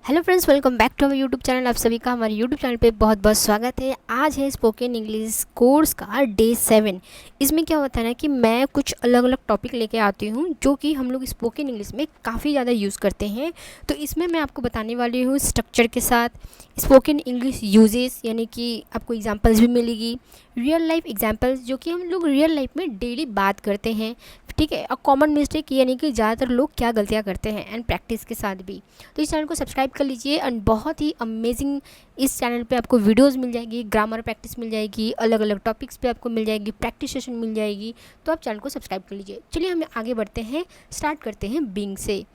Hello friends, welcome back to our YouTube channel. आप सभी का हमारे यूट्यूब चैनल पे बहुत बहुत स्वागत है। आज है स्पोकन इंग्लिश कोर्स का डे 7। इसमें क्या होता है ना कि मैं कुछ अलग अलग टॉपिक लेके आती हूँ जो कि हम लोग स्पोकन इंग्लिश में काफ़ी ज़्यादा यूज़ करते हैं। तो इसमें मैं आपको बताने वाली हूँ स्ट्रक्चर के साथ स्पोकन इंग्लिश यूजेस, यानी कि आपको एग्जांपल्स भी मिलेगी, रियल लाइफ एग्जांपल्स जो कि हम लोग रियल लाइफ में डेली बात करते हैं। ठीक है, और कॉमन मिस्टेक यानी कि ज़्यादातर लोग क्या गलतियाँ करते हैं, एंड प्रैक्टिस के साथ भी। तो इस चैनल को सब्सक्राइब कर लीजिए एंड बहुत ही अमेजिंग इस चैनल पे आपको वीडियोस मिल जाएगी, ग्रामर प्रैक्टिस मिल जाएगी, अलग अलग टॉपिक्स पे आपको मिल जाएगी, प्रैक्टिस सेशन मिल जाएगी। तो आप चैनल को सब्सक्राइब कर लीजिए। चलिए हम आगे बढ़ते हैं, स्टार्ट करते हैं बीइंग से।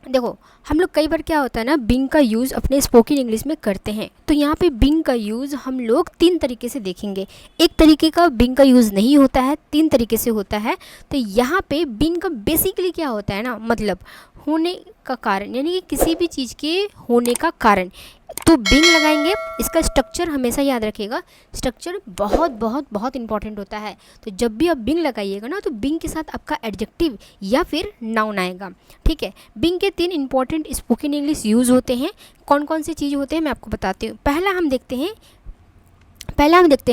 देखो, हम लोग कई बार क्या होता है ना, बीइंग का यूज़ अपने स्पोकन इंग्लिश में करते हैं। तो यहाँ पे बीइंग का यूज़ हम लोग 3 तरीके से देखेंगे। एक तरीके का बीइंग का यूज़ नहीं होता है, 3 तरीके से होता है। तो यहाँ पे बीइंग का बेसिकली क्या होता है ना, मतलब होने का कारण, यानी कि किसी भी चीज़ के होने का कारण। तो बीइंग लगाएंगे। इसका स्ट्रक्चर हमेशा याद रखिएगा, स्ट्रक्चर बहुत बहुत बहुत इंपॉर्टेंट होता है। तो जब भी आप बीइंग लगाइएगा ना, तो बीइंग के साथ आपका एडजेक्टिव या फिर नाउन आएगा। ठीक है, बीइंग के 3 इंपॉर्टेंट स्पोकन इंग्लिश यूज़ होते हैं। कौन कौन सी चीज़ होते हैं मैं आपको बताती हूँ। पहला हम देखते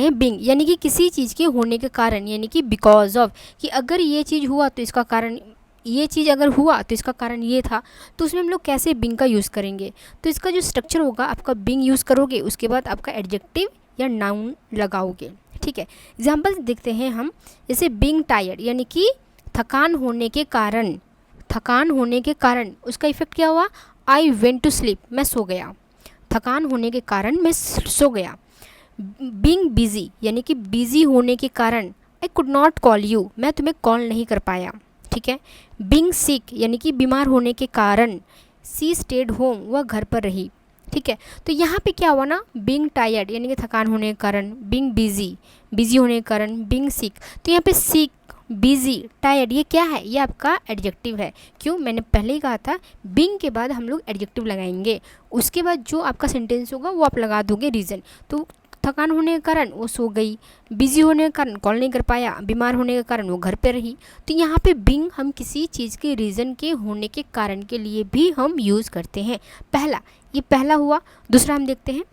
हैं बीइंग, यानी कि किसी चीज़ के होने के कारण, यानी कि बिकॉज ऑफ, कि अगर ये चीज़ हुआ तो इसका कारण, ये चीज़ अगर हुआ तो इसका कारण ये था। तो उसमें हम लोग कैसे बीइंग का यूज़ करेंगे। तो इसका जो स्ट्रक्चर होगा, आपका बीइंग यूज़ करोगे, उसके बाद आपका एडजेक्टिव या नाउन लगाओगे। ठीक है, एग्जाम्पल देखते हैं हम। जैसे बीइंग टायर्ड, यानी कि थकान होने के कारण, उसका इफेक्ट क्या हुआ, आई वेंट टू स्लीप, मैं सो गया। थकान होने के कारण मैं सो गया। बीइंग बिजी, यानी कि बिजी होने के कारण I could not call you, मैं तुम्हें कॉल नहीं कर पाया। ठीक है, बीइंग सिक, यानी कि बीमार होने के कारण सी स्टेड होम, वह घर पर रही। ठीक है, तो यहाँ पे क्या हुआ ना, बीइंग टायर्ड यानी कि थकान होने के कारण, बीइंग बिजी होने के कारण, बीइंग सिक। तो यहाँ पे सिक, बिजी, टायर्ड, ये क्या है, ये आपका एडजेक्टिव है। क्यों, मैंने पहले ही कहा था बीइंग के बाद हम लोग एडजेक्टिव लगाएंगे। उसके बाद जो आपका सेंटेंस होगा वो आप लगा दोगे रीज़न। तो थकान होने के कारण वो सो गई, बिजी होने के कारण कॉल नहीं कर पाया, बीमार होने के कारण वो घर पे रही। तो यहाँ पे बीइंग हम किसी चीज़ के रीज़न के होने के कारण के लिए भी हम यूज़ करते हैं। ये पहला हुआ। दूसरा हम देखते हैं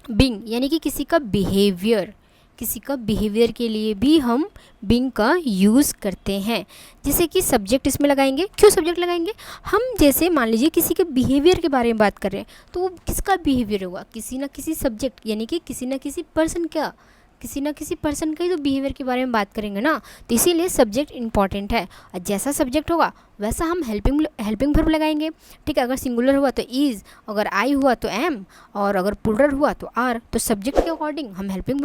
बीइंग, यानी कि किसी का बिहेवियर के लिए भी हम बीइंग का यूज़ करते हैं। जैसे कि सब्जेक्ट इसमें लगाएंगे। क्यों सब्जेक्ट लगाएंगे, हम जैसे मान लीजिए किसी के बिहेवियर के बारे में बात कर रहे हैं, तो वो किसका बिहेवियर होगा, किसी ना किसी सब्जेक्ट, यानी कि किसी ना किसी पर्सन का ही तो बिहेवियर के बारे में बात करेंगे ना। तो इसीलिए सब्जेक्ट इंपॉर्टेंट है, और जैसा सब्जेक्ट होगा वैसा हम हेल्पिंग वर्ब लगाएंगे। ठीक है, अगर सिंगुलर हुआ तो इज़, अगर आई हुआ तो एम, और अगर प्लूरल हुआ तो आर। तो सब्जेक्ट के अकॉर्डिंग हम हेल्पिंग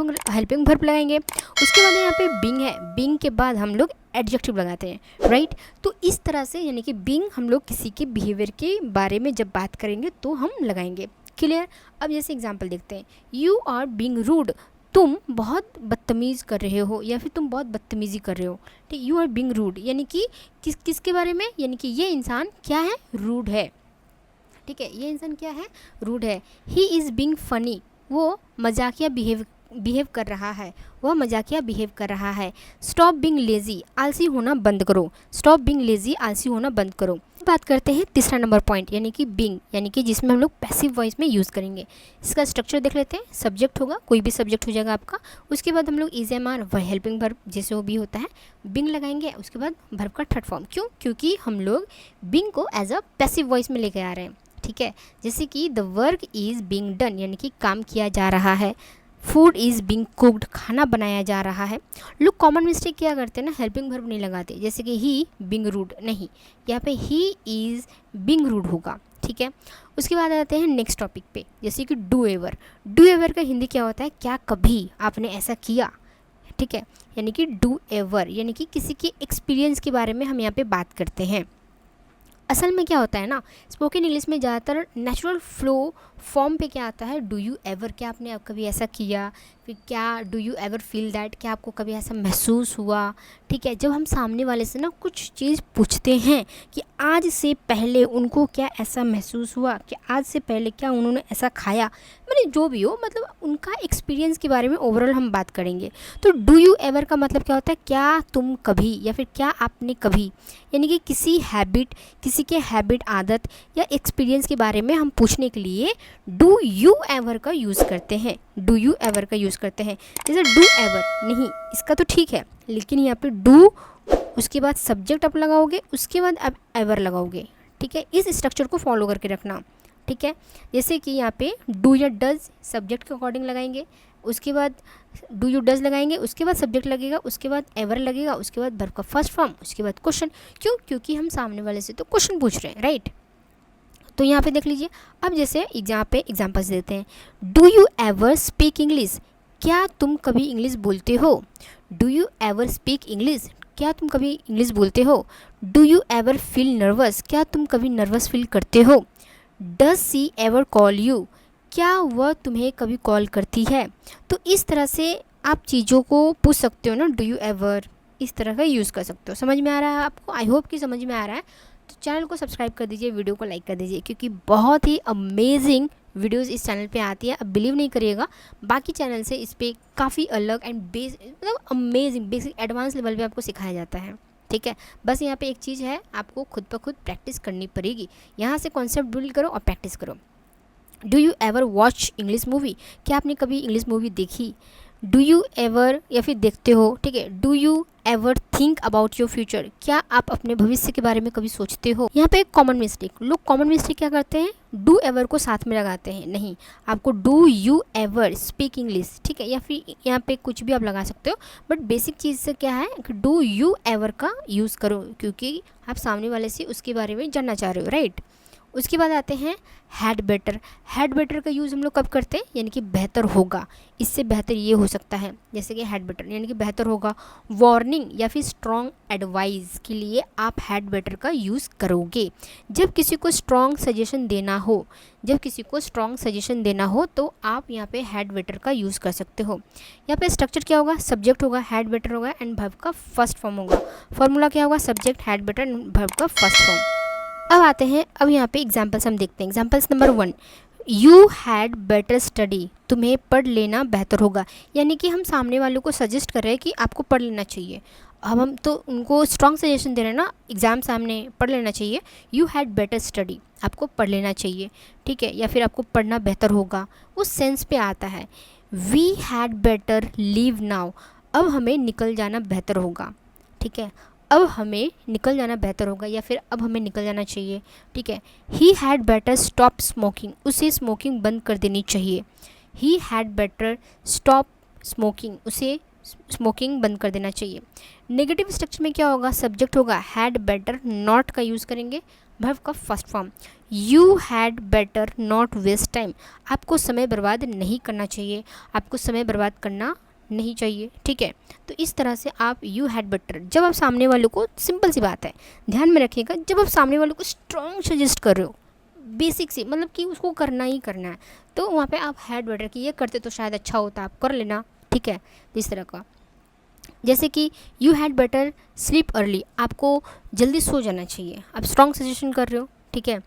वर्ब लगाएंगे। उसके बाद यहाँ पे बीइंग है, बीइंग के बाद हम लोग एडजेक्टिव लगाते हैं, राइट। तो इस तरह से, यानी कि बीइंग हम लोग किसी के बिहेवियर के बारे में जब बात करेंगे तो हम लगाएंगे। क्लियर। अब जैसे एग्जाम्पल देखते हैं, यू आर बीइंग रूड, तुम बहुत बदतमीज़ कर रहे हो, या फिर तुम बहुत बदतमीज़ी कर रहे हो। ठीक, यू आर बीइंग रूड, यानी कि किसके बारे में, यानी कि ये इंसान क्या है, रूड है। ठीक है, ये इंसान क्या है, रूड है। ही इज़ बीइंग फनी, वो मजाकिया बिहेव कर रहा है। स्टॉप बीइंग लेज़ी, आलसी होना बंद करो। बात करते हैं तीसरा नंबर पॉइंट, यानी कि बीइंग, यानी कि जिसमें हम लोग पैसिव वॉइस में यूज़ करेंगे। इसका स्ट्रक्चर देख लेते हैं। सब्जेक्ट होगा, कोई भी सब्जेक्ट हो जाएगा आपका। उसके बाद हम लोग इज एम आर, वह हेल्पिंग वर्ब जैसे वो भी होता है, बीइंग लगाएंगे। उसके बाद वर्ब का थर्ड फॉर्म। क्यों, क्योंकि हम लोग बीइंग को एज अ पैसिव वॉइस में लेके आ रहे हैं। ठीक है, जैसे कि the work is being done, यानी कि काम किया जा रहा है। फूड इज़ बीइंग कुक्ड, खाना बनाया जा रहा है। लोग कॉमन मिस्टेक क्या करते हैं ना, हेल्पिंग वर्ब नहीं लगाते। जैसे कि ही बीइंग रूड, नहीं, यहाँ पे ही इज़ बीइंग रूड होगा। ठीक है, उसके बाद आते हैं नेक्स्ट टॉपिक पे, जैसे कि डू एवर का हिंदी क्या होता है, क्या कभी आपने ऐसा किया। ठीक है, यानी कि डू एवर, यानी कि किसी के एक्सपीरियंस के बारे में हम यहाँ पे बात करते हैं। असल में क्या होता है ना, स्पोकन इंग्लिश में ज़्यादातर नेचुरल फ्लो फॉर्म पे क्या आता है, डू यू एवर, क्या आपने कभी ऐसा किया, फिर क्या do you ever feel that, क्या आपको कभी ऐसा महसूस हुआ। ठीक है, जब हम सामने वाले से ना कुछ चीज़ पूछते हैं कि आज से पहले उनको क्या ऐसा महसूस हुआ, कि आज से पहले क्या उन्होंने ऐसा खाया, मतलब जो भी हो, मतलब उनका एक्सपीरियंस के बारे में ओवरऑल हम बात करेंगे। तो डू यू एवर का मतलब क्या होता है, क्या तुम कभी, या फिर क्या आपने कभी, यानी कि किसी हैबिट, किसी के हैबिट, आदत या एक्सपीरियंस के बारे में हम पूछने के लिए डू यू एवर का यूज़ करते हैं। डू यू एवर का यूज़ करते हैं। जैसे डू एवर नहीं, इसका तो ठीक है, लेकिन यहाँ पे डू, उसके बाद सब्जेक्ट आप लगाओगे, उसके बाद आप एवर लगाओगे। ठीक है, इस स्ट्रक्चर को फॉलो करके रखना। ठीक है, जैसे कि यहाँ पे डू या डज सब्जेक्ट के अकॉर्डिंग लगाएंगे, उसके बाद डू यू डज लगाएंगे, उसके बाद सब्जेक्ट लगेगा, उसके बाद एवर लगेगा, उसके बाद वर्ब का फर्स्ट फॉर्म, उसके बाद क्वेश्चन। क्यों? क्योंकि हम सामने वाले से तो क्वेश्चन पूछ रहे हैं, राइट। तो यहाँ पे देख लीजिए, अब जैसे यहाँ पे एग्जाम्पल्स देते हैं। Do you ever speak English, क्या तुम कभी इंग्लिश बोलते हो। Do you ever speak English, क्या तुम कभी इंग्लिश बोलते हो। Do you ever feel nervous, क्या तुम कभी नर्वस फील करते हो। Does she ever call you, क्या वह तुम्हें कभी कॉल करती है। तो इस तरह से आप चीज़ों को पूछ सकते हो ना, डू यू एवर, इस तरह का यूज़ कर सकते हो। समझ में आ रहा है आपको? आई होप कि समझ में आ रहा है। तो चैनल को सब्सक्राइब कर दीजिए, वीडियो को लाइक कर दीजिए, क्योंकि बहुत ही अमेजिंग वीडियोस इस चैनल पे आती है। अब बिलीव नहीं करिएगा, बाकी चैनल से इस पर काफ़ी अलग एंड मतलब अमेजिंग बेसिक एडवांस लेवल पे आपको सिखाया जाता है। ठीक है, बस यहाँ पे एक चीज़ है, आपको खुद ब खुद प्रैक्टिस करनी पड़ेगी। यहाँ से कॉन्सेप्ट बिल्ड करो और प्रैक्टिस करो। Do you ever watch English movie, क्या आपने कभी इंग्लिश मूवी देखी। डू यू एवर, या फिर देखते हो। ठीक है, do you ever think about your future, क्या आप अपने भविष्य के बारे में कभी सोचते हो। यहाँ पे एक कॉमन मिस्टेक, लोग कॉमन मिस्टेक क्या करते हैं, डू एवर को साथ में लगाते हैं। नहीं, आपको do you ever speak English, ठीक है, या फिर यहाँ पे कुछ भी आप लगा सकते हो, बट बेसिक चीज़ से क्या है कि डू यू एवर का यूज़ करो, क्योंकि आप सामने वाले से उसके बारे में जानना चाह रहे हो, राइट। उसके बाद आते हैं हैड बेटर। हैड बेटर का यूज़ हम लोग कब करते हैं, यानी कि बेहतर होगा, इससे बेहतर ये हो सकता है, जैसे कि हैड बेटर यानी कि बेहतर होगा। वार्निंग या फिर स्ट्रॉन्ग एडवाइस के लिए आप हैड बेटर का यूज़ करोगे। जब किसी को स्ट्रॉन्ग सजेशन देना हो, जब किसी को स्ट्रॉन्ग सजेशन देना हो तो आप यहाँ पे हैड बेटर का यूज़ कर सकते हो। यहाँ पे स्ट्रक्चर क्या होगा, सब्जेक्ट होगा, हैड बेटर होगा एंड वर्ब का फर्स्ट फॉर्म होगा। फॉर्मूला क्या होगा, subject had better and verb का फर्स्ट फॉर्म। अब आते हैं, अब यहाँ पे एग्जाम्पल्स हम देखते हैं। Examples number 1, you had better study, तुम्हें पढ़ लेना बेहतर होगा, यानी कि हम सामने वालों को सजेस्ट कर रहे हैं कि आपको पढ़ लेना चाहिए। अब हम तो उनको स्ट्रॉन्ग सजेशन दे रहे हैं ना, एग्ज़ाम सामने, पढ़ लेना चाहिए। यू हैड बेटर स्टडी, आपको पढ़ लेना चाहिए, ठीक है, या फिर आपको पढ़ना बेहतर होगा, उस सेंस पे आता है। We had better leave now, अब हमें निकल जाना बेहतर होगा, ठीक है, अब हमें निकल जाना बेहतर होगा, या फिर अब हमें निकल जाना चाहिए, ठीक है। He had better stop smoking, उसे स्मोकिंग बंद कर देनी चाहिए। He had better stop smoking, उसे स्मोकिंग बंद कर देना चाहिए। नेगेटिव स्ट्रक्चर में क्या होगा, सब्जेक्ट होगा, हैड बेटर नॉट का यूज़ करेंगे, वर्ब का first form. You had better not waste time, आपको समय बर्बाद नहीं करना चाहिए, आपको समय बर्बाद करना नहीं चाहिए, ठीक है। तो इस तरह से आप यू हैड बेटर, जब आप सामने वालों को, सिंपल सी बात है, ध्यान में रखिएगा, जब आप सामने वालों को स्ट्रॉन्ग सजेस्ट कर रहे हो, बेसिक सी, मतलब कि उसको करना ही करना है, तो वहाँ पे आप हैड बेटर की ये करते तो शायद अच्छा होता, आप कर लेना, ठीक है, इस तरह का। जैसे कि you had better sleep early, आपको जल्दी सो जाना चाहिए, आप स्ट्रॉन्ग सजेशन कर रहे हो, ठीक है।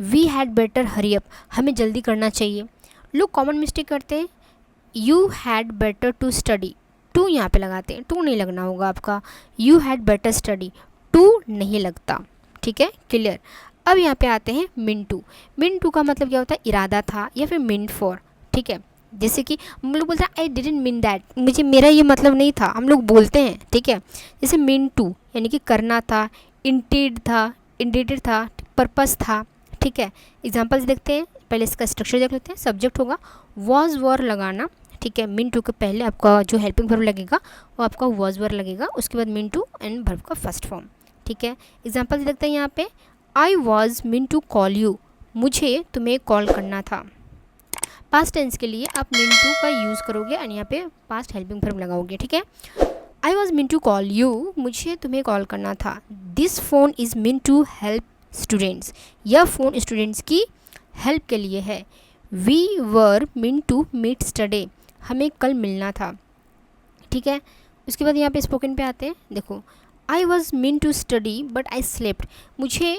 We had better hurry up, हमें जल्दी करना चाहिए। लोग कॉमन मिस्टेक करते हैं, you had better to study, to यहाँ पे लगाते हैं, टू नहीं लगना होगा आपका, you had better study, to नहीं लगता, ठीक है, क्लियर। अब यहाँ पे आते हैं मीन टू। मीन टू का मतलब क्या होता है, इरादा था या फिर मीन फॉर, ठीक है। जैसे कि हम लोग बोलते हैं आई डिडंट मीन दैट, मुझे, मेरा ये मतलब नहीं था, हम लोग बोलते हैं, ठीक है। जैसे मीन टू यानी कि करना था, इंटेंडेड था, पर्पस था, ठीक है। एग्जाम्पल्स देखते हैं, पहले इसका स्ट्रक्चर देख लेते हैं। सब्जेक्ट होगा, वॉज वर लगाना, ठीक है, मीन टू के पहले आपका जो हेल्पिंग वर्ब लगेगा वो आपका वॉज वर लगेगा, उसके बाद मीन टू एंड वर्ब का फर्स्ट फॉर्म, ठीक है। एग्जाम्पल्स देखते हैं यहाँ पे, I was mean to call you, मुझे तुम्हें कॉल करना था। पास्ट टेंस के लिए आप मीन टू का यूज़ करोगे और यहाँ पे पास्ट हेल्पिंग वर्ब लगाओगे, ठीक है। I was mean to call you, मुझे तुम्हें कॉल करना था। This phone is mean to help students, यह फ़ोन स्टूडेंट्स की हेल्प के लिए है। We were mean to meet yesterday, हमें कल मिलना था, ठीक है। उसके बाद यहाँ पे स्पोकन पे आते हैं। देखो, I was mean to study but I slept, मुझे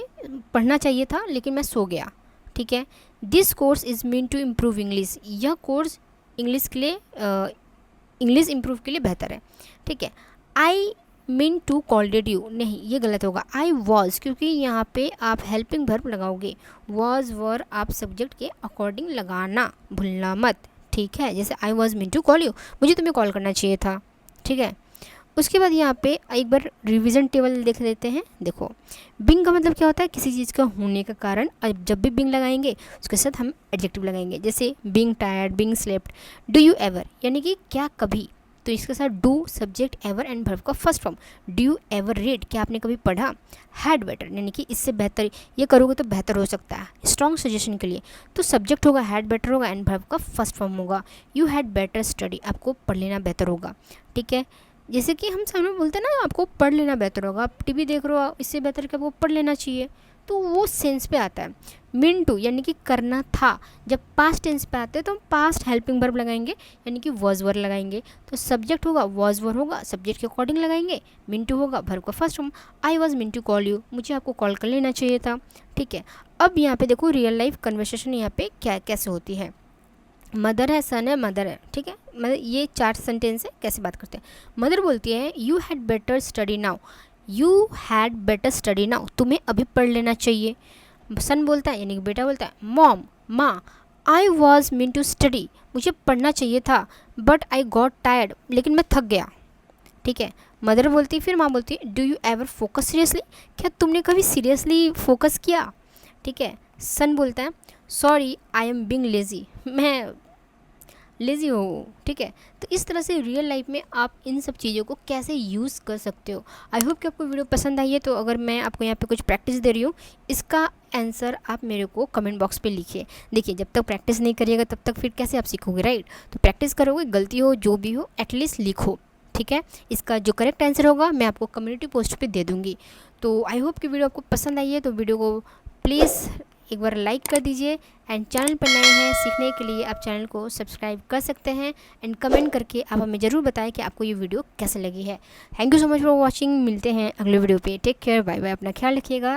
पढ़ना चाहिए था लेकिन मैं सो गया, ठीक है। This course is mean to improve English, यह कोर्स इंग्लिश के लिए इंग्लिश इम्प्रूव के लिए बेहतर है, ठीक है। I mean to called you, नहीं ये गलत होगा। आई वॉज, क्योंकि यहाँ पे आप हेल्पिंग वर्ब लगाओगे, वॉज वर आप सब्जेक्ट के अकॉर्डिंग लगाना, भूलना मत, ठीक है। जैसे I was mean to call you, मुझे तुम्हें कॉल करना चाहिए था, ठीक है। उसके बाद यहाँ पे एक बार रिवीजन टेबल देख लेते हैं। देखो, बिंग का मतलब क्या होता है, किसी चीज़ का होने का कारण। अब जब भी बिंग लगाएंगे उसके साथ हम एडजेक्टिव लगाएंगे, जैसे being tired, being slept. Do you ever, यानी कि क्या कभी, तो इसके साथ do subject, ever and verb का first form. Do you ever read, क्या आपने कभी पढ़ा। हैड बेटर, यानी कि इससे बेहतर, ये करोगे तो बेहतर हो सकता है, स्ट्रॉन्ग सजेशन के लिए। तो सब्जेक्ट होगा, हैड बेटर होगा, एंड वर्ब का फर्स्ट फॉर्म होगा। यू हैड बेटर स्टडी, आपको पढ़ लेना बेहतर होगा, ठीक है। जैसे कि हम सामने बोलते हैं ना, आपको पढ़ लेना बेहतर होगा, आप टीवी देख रहे हो, इससे बेहतर कि आपको पढ़ लेना चाहिए, तो वो सेंस पे आता है। मीन टू, यानी कि करना था। जब पास्ट टेंस पे आते हैं तो हम पास्ट हेल्पिंग वर्ब लगाएंगे, यानी कि वॉज वर लगाएंगे। तो सब्जेक्ट होगा, वॉज वर होगा, सब्जेक्ट के अकॉर्डिंग लगाएंगे। मीन टू होगा, वर्ब का first form. I was mean to call you, मुझे आपको कॉल कर लेना चाहिए था, ठीक है। अब यहाँ पे देखो रियल लाइफ कन्वर्सेशन यहाँ पे क्या कैसे होती है। मदर है, सन है, मदर है, ठीक है। मतलब ये 4 सेंटेंस है, कैसे बात करते हैं। मदर बोलती है you had better study now, you had better study now, तुम्हें अभी पढ़ लेना चाहिए। सन बोलता है, यानी कि बेटा बोलता है, मॉम, माँ, I was mean to study, मुझे पढ़ना चाहिए था, बट आई गॉट टायर्ड, लेकिन मैं थक गया, ठीक है। मदर बोलती, फिर माँ बोलती है do you ever focus seriously, क्या तुमने कभी सीरियसली फोकस किया, ठीक है। सन बोलता है sorry I am being lazy, मैं लेज़ी हूँ, ठीक है। तो इस तरह से रियल लाइफ में आप इन सब चीज़ों को कैसे यूज़ कर सकते हो। आई होप कि आपको वीडियो पसंद आई है। तो अगर मैं आपको यहाँ पे कुछ प्रैक्टिस दे रही हूँ, इसका आंसर आप मेरे को कमेंट बॉक्स पे लिखिए। देखिए, जब तक प्रैक्टिस नहीं करिएगा तब तक फिर कैसे आप सीखोगे, राइट। तो प्रैक्टिस करोगे, गलती हो जो भी हो एटलीस्ट लिखो, ठीक है। इसका जो करेक्ट आंसर होगा मैं आपको कम्युनिटी पोस्ट पे दे दूँगी। तो आई होप कि वीडियो आपको पसंद आई है। तो वीडियो को प्लीज़ एक बार लाइक कर दीजिए, एंड चैनल पर नए हैं सीखने के लिए आप चैनल को सब्सक्राइब कर सकते हैं, एंड कमेंट करके आप हमें ज़रूर बताएं कि आपको ये वीडियो कैसे लगी है। Thank you so much for watching, मिलते हैं अगले वीडियो पे। टेक केयर, बाय बाय, अपना ख्याल रखिएगा।